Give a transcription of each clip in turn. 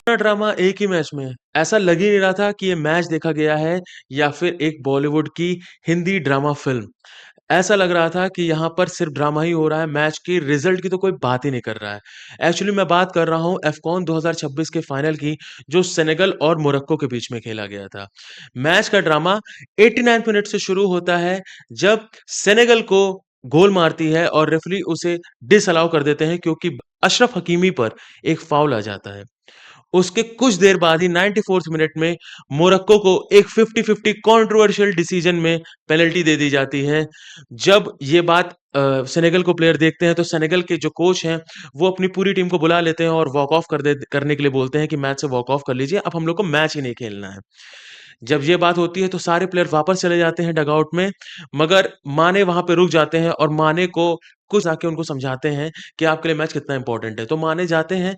Drama एक ही match में। ऐसा लग ही नहीं रहा था कि ये मैच देखा गया है या फिर एक बॉलीवुड की हिंदी ड्रामा फ़िल्म। ऐसा लग रहा था कि यहाँ पर सिर्फ़ ड्रामा ही हो रहा है, मैच की रिज़ल्ट की तो कोई बात ही नहीं कर रहा है। एक्चुअली मैं बात कर रहा हूँ एफ़कॉन 2026 के फाइनल की, जो सेनेगल और मोरक्को के बीच में खेला गया था। मैच का ड्रामा 89th मिनट से शुरू होता है, जब सेनेगल को गोल मारती है और रेफ़री उसे डिसअलाउ कर देते हैं क्योंकि अशरफ हकीमी पर एक फ़ाउल आ जाता है। उसके कुछ देर बाद ही 94th मिनट में मोरक्को को एक 50-50 कंट्रोवर्शियल डिसीजन में पेनल्टी दे दी जाती है। जब ये बात सेनेगल को प्लेयर देखते हैं तो सेनेगल के जो कोच हैं, वो अपनी पूरी टीम को बुला लेते हैं और वॉक ऑफ करने के लिए बोलते हैं कि मैच से वॉक ऑफ कर लीजिए, अब हम लोग को मैच ही नहीं खेलना है। जब ये बात होती है तो सारे प्लेयर वापस चले जाते हैं डगआउट में, मगर माने वहाँ पे रुक जाते हैं और माने को कुछ आके उनको समझाते हैं कि आपके लिए मैच कितना इम्पोर्टेंट है। तो माने जाते हैं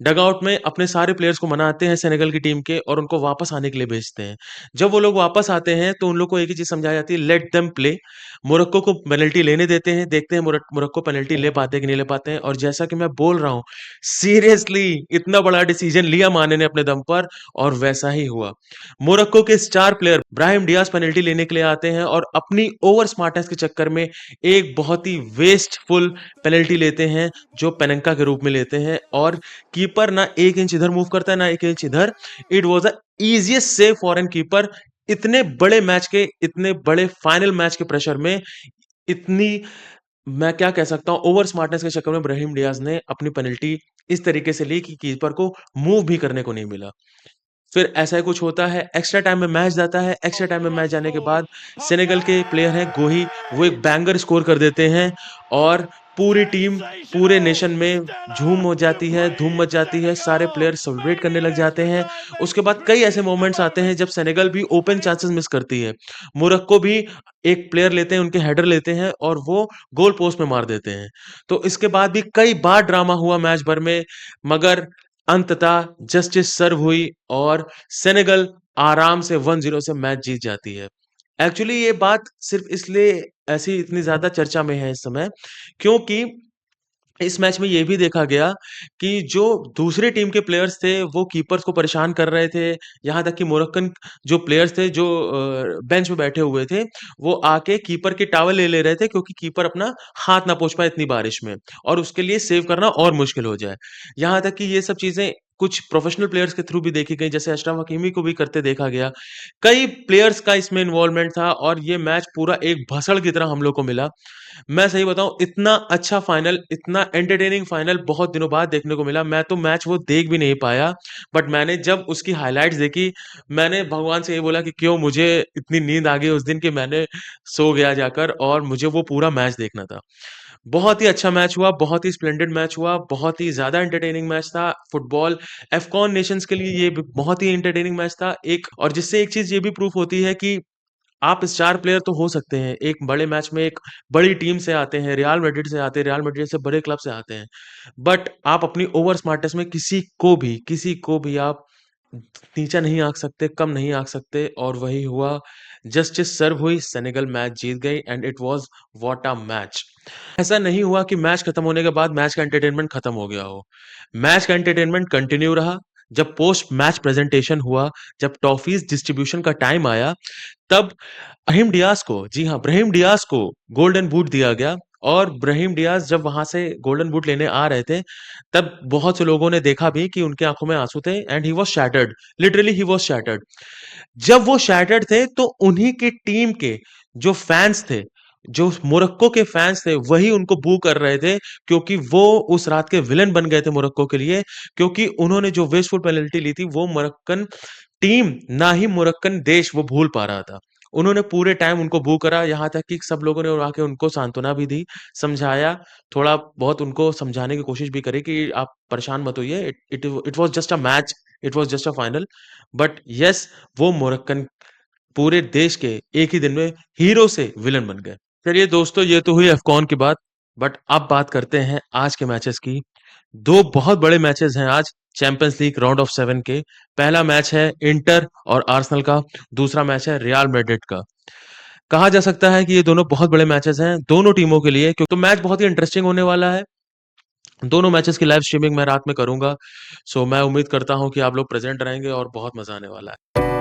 डगआउट में, अपने सारे प्लेयर्स को मनाते हैं सेनेगल की टीम के और उनको वापस आने के लिए भेजते हैं। जब वो लोग वापस आते हैं तो उन लोग को एक ही चीज़ समझाई जाती है, लेट देम प्ले। मोरक्को को पेनल्टी लेने देते हैं, देखते हैं मोरक्को पेनल्टी ले पाते हैं कि नहीं ले पाते हैं, और जैसा कि मैं बोल रहा हूँ, सीरियसली इतना बड़ा डिसीजन लिया माने ने अपने दम पर और वैसा ही हुआ। मोरक्को के star player Brahim Diaz penalty लेने के लिए आते हैं और अपनी ओवर स्मार्टनेस के चक्कर में एक बहुत ही वेस्टफुल पेनल्टी लेते हैं, जो पेनल्टी के रूप में लेते हैं, और कीपर ना 1 इंच इधर मूव करता है ना 1 इंच इधर। It was the easiest save for an keeper. इतने बड़े मैच के, इतने बड़े फाइनल मैच के प्रेशर में इतनी, मैं क्या कह सकता हूँ, ओवर स्मार्टनेस के चक्कर में ब्राहिम डियाज ने अपनी पेनल्टी इस तरीके से ली कि कीपर को मूव भी करने को नहीं मिला। फिर ऐसा ही कुछ होता है, एक्स्ट्रा टाइम में मैच जाता है, एक्स्ट्रा टाइम में मैच जाने के बाद सेनेगल के प्लेयर हैं गोही, वो एक बैंगर स्कोर कर देते हैं और पूरी टीम, पूरे नेशन में झूम हो जाती है, धूम मच जाती है, सारे प्लेयर सेलिब्रेट करने लग जाते हैं। उसके बाद कई ऐसे मोमेंट्स आते हैं जब सेनेगल भी ओपन चांसेस मिस करती है। मोरक्को भी एक प्लेयर लेते हैं, उनके हेडर लेते हैं और वो गोल पोस्ट में मार देते हैं। तो इसके बाद भी कई बार ड्रामा हुआ मैच भर में, मगर अंततः जस्टिस सर्व हुई और सेनेगल आराम से 1-0 से मैच जीत जाती है। एक्चुअली ये बात सिर्फ़ इसलिए ऐसी इतनी ज़्यादा चर्चा में है इस समय, क्योंकि इस मैच में ये भी देखा गया कि जो दूसरी टीम के प्लेयर्स थे, वो कीपर्स को परेशान कर रहे थे। यहाँ तक कि मोरक्कन जो प्लेयर्स थे, जो बेंच पे बैठे हुए थे, वो आके कीपर के टॉवल ले ले रहे थे क्योंकि कीपर अपना हाथ ना पोंछ पाए इतनी बारिश में और उसके लिए सेव करना और मुश्किल हो जाए। यहाँ तक कि ये सब चीज़ें कुछ प्रोफेशनल प्लेयर्स के थ्रू भी देखी गई, जैसे अशरफ हकीमी को भी करते देखा गया। कई प्लेयर्स का इसमें इन्वॉल्वमेंट था और ये मैच पूरा एक भसड़ की तरह हम लोग को मिला। मैं सही बताऊँ, इतना अच्छा फाइनल, इतना एंटरटेनिंग फाइनल बहुत दिनों बाद देखने को मिला। मैं तो मैच वो देख भी नहीं पाया, बट मैंने जब उसकी हाइलाइट्स देखी, मैंने भगवान से ये बोला कि क्यों मुझे इतनी नींद आ गई उस दिन कि मैंने सो गया जाकर और मुझे वो पूरा मैच देखना था। बहुत ही अच्छा मैच हुआ, बहुत ही स्प्लेंडेड मैच हुआ, बहुत ही ज़्यादा एंटरटेनिंग मैच था। फुटबॉल एफ़कॉन नेशंस के लिए ये भी बहुत ही एंटरटेनिंग मैच था एक, और जिससे एक चीज़ ये भी प्रूफ होती है कि आप स्टार प्लेयर तो हो सकते हैं, एक बड़े मैच में एक बड़ी टीम से आते हैं, रियल मैड्रिड से आते हैं, रियल मैड्रिड से बड़े क्लब से आते हैं। बट आप अपनी ओवर स्मार्टनेस में किसी को भी आप नीचा नहीं आंक सकते, कम नहीं आंक सकते, और वही हुआ। जस्टिस सर्व हुई, सेनेगल मैच जीत गई and it was what a match! ऐसा नहीं हुआ कि मैच खत्म होने के बाद मैच का एंटरटेनमेंट खत्म हो गया हो। मैच का एंटरटेनमेंट कंटिन्यू रहा। जब पोस्ट मैच प्रेजेंटेशन हुआ, जब ट्रॉफीज़ डिस्ट्रीब्यूशन का टाइम आया, तब ब्राहिम डियाज़ को, जी हाँ, ब्राहिम डियाज़ को गोल्डन बूट दिया गया, और ब्राहिम डियाज़ जब वहाँ से गोल्डन बूट लेने आ रहे थे, तब बहुत से लोगों ने देखा भी कि उनकी आँखों में आँसू थे and he was shattered, literally he was shattered. जब वो शैटर्ड थे, तो उन्हीं की टीम के जो फैन्स थे, जो मोरक्को के फैन्स थे, वही उनको बू कर रहे थे, क्योंकि वो उस रात के विलेन बन गए थे मोरक्को के लिए, क्योंकि उन्होंने जो वेस्टफुल पेनल्टी ली थी, वो मोरक्कन टीम, ना ही मोरक्कन देश वो भूल पा रहा था। उन्होंने पूरे टाइम उनको बू करा, यहाँ तक कि सब लोगों ने आके उनको सांत्वना भी दी, समझाया, थोड़ा बहुत उनको समझाने की कोशिश भी करी कि आप परेशान मत होइए, it was just a match, it was just a final. But yes, वो मोरक्कन पूरे देश के एक ही दिन में हीरो से विलेन बन गए। चलिए दोस्तों, ये तो हुई अफ़कॉन की बात, बट अब बात करते हैं आज के मैचेस की। 2 बहुत बड़े मैचेस हैं आज चैंपियंस लीग राउंड ऑफ 7 के। पहला मैच है इंटर और आर्सेनल का, दूसरा मैच है रियल मैड्रिड का। कहा जा सकता है कि ये दोनों बहुत बड़े मैचेस हैं दोनों टीमों के लिए, क्योंकि तो मैच बहुत ही इंटरेस्टिंग होने वाला है। दोनों मैचेस की लाइव स्ट्रीमिंग मैं रात में करूँगा। सो मैं उम्मीद करता हूँ कि आप लोग प्रेज़ेंट रहेंगे और बहुत मज़ा आने वाला है।